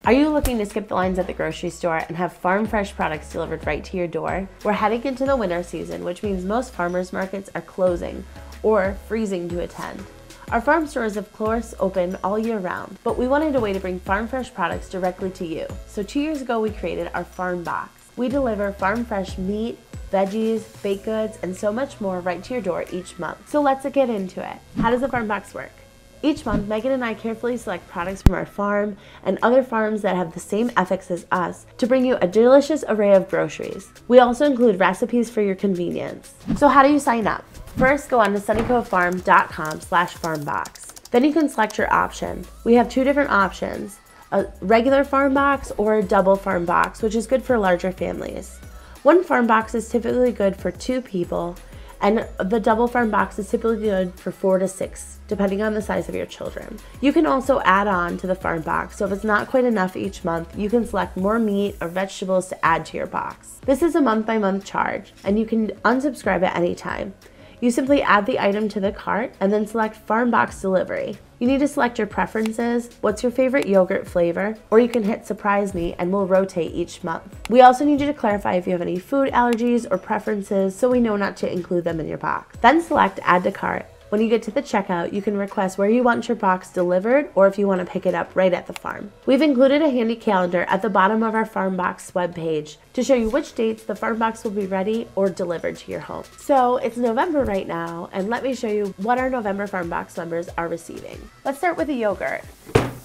Are you looking to skip the lines at the grocery store and have farm fresh products delivered right to your door? We're heading into the winter season, which means most farmers markets are closing or freezing to attend. Our farm stores, of course, open all year round, but we wanted a way to bring farm fresh products directly to you. So 2 years ago, we created our Farm Box. We deliver farm fresh meat, veggies, baked goods, and so much more right to your door each month. So let's get into it. How does the Farm Box work? Each month, Megan and I carefully select products from our farm and other farms that have the same ethics as us to bring you a delicious array of groceries. We also include recipes for your convenience. So how do you sign up? First, go on to sunnycovefarm.com/farmbox. Then you can select your option. We have 2 different options, a regular farm box or a double farm box, which is good for larger families. One farm box is typically good for 2 people, and the double farm box is typically good for 4 to 6, depending on the size of your children. You can also add on to the farm box, so if it's not quite enough each month, you can select more meat or vegetables to add to your box. This is a month-by-month charge, and you can unsubscribe at any time. You simply add the item to the cart and then select Farm Box Delivery. You need to select your preferences, what's your favorite yogurt flavor, or you can hit Surprise Me and we'll rotate each month. We also need you to clarify if you have any food allergies or preferences so we know not to include them in your box. Then select Add to Cart. When you get to the checkout, you can request where you want your box delivered or if you want to pick it up right at the farm. We've included a handy calendar at the bottom of our Farm Box webpage to show you which dates the Farm Box will be ready or delivered to your home. So it's November right now, and let me show you what our November Farm Box members are receiving. Let's start with the yogurt.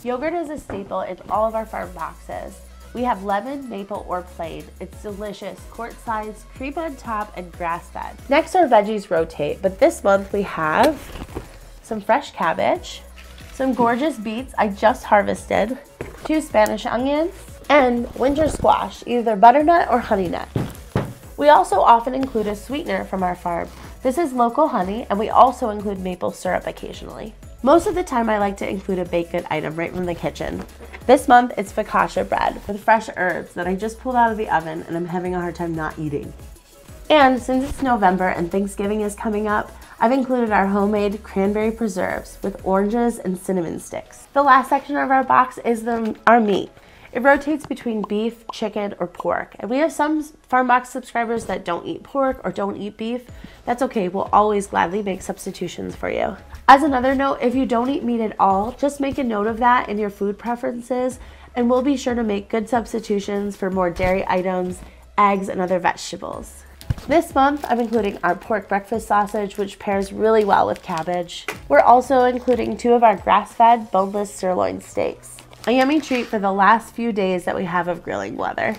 Yogurt is a staple in all of our Farm Boxes. We have lemon, maple, or plain. It's delicious, quart size, cream on top, and grass-fed. Next, our veggies rotate, but this month we have some fresh cabbage, some gorgeous beets I just harvested, 2 Spanish onions, and winter squash, either butternut or honey nut. We also often include a sweetener from our farm. This is local honey, and we also include maple syrup occasionally. Most of the time, I like to include a baked good item right from the kitchen. This month, it's focaccia bread with fresh herbs that I just pulled out of the oven and I'm having a hard time not eating. And since it's November and Thanksgiving is coming up, I've included our homemade cranberry preserves with oranges and cinnamon sticks. The last section of our box is our meat. It rotates between beef, chicken, or pork. And we have some Farm Box subscribers that don't eat pork or don't eat beef. That's okay, we'll always gladly make substitutions for you. As another note, if you don't eat meat at all, just make a note of that in your food preferences, and we'll be sure to make good substitutions for more dairy items, eggs, and other vegetables. This month, I'm including our pork breakfast sausage, which pairs really well with cabbage. We're also including 2 of our grass-fed boneless sirloin steaks. A yummy treat for the last few days that we have of grilling weather.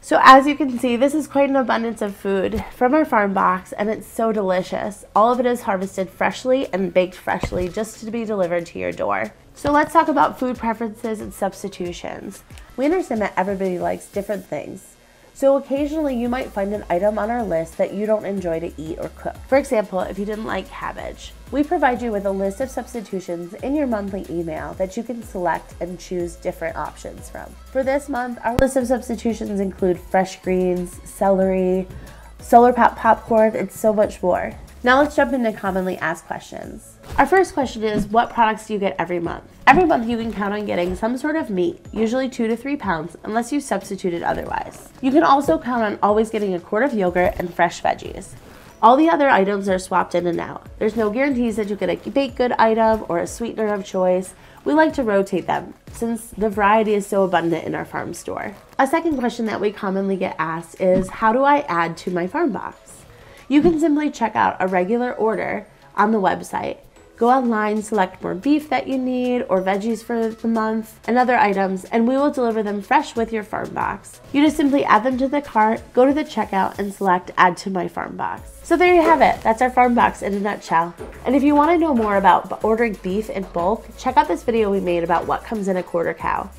So as you can see, this is quite an abundance of food from our Farm Box, and it's so delicious. All of it is harvested freshly and baked freshly just to be delivered to your door. So let's talk about food preferences and substitutions. We understand that everybody likes different things. So occasionally you might find an item on our list that you don't enjoy to eat or cook. For example, if you didn't like cabbage. We provide you with a list of substitutions in your monthly email that you can select and choose different options from. For this month, our list of substitutions include fresh greens, celery, Solar Pop popcorn, and so much more. Now let's jump into commonly asked questions. Our first question is, what products do you get every month? Every month you can count on getting some sort of meat, usually 2 to 3 pounds, unless you substituted otherwise. You can also count on always getting a quart of yogurt and fresh veggies. All the other items are swapped in and out. There's no guarantees that you'll get a baked good item or a sweetener of choice. We like to rotate them since the variety is so abundant in our farm store. A second question that we commonly get asked is, how do I add to my Farm Box? You can simply check out a regular order on the website. Go online, select more beef that you need or veggies for the month and other items, and we will deliver them fresh with your Farm Box. You just simply add them to the cart, go to the checkout, and select Add to my Farm Box. So there you have it. That's our Farm Box in a nutshell. And if you want to know more about ordering beef in bulk, check out this video we made about what comes in a quarter cow.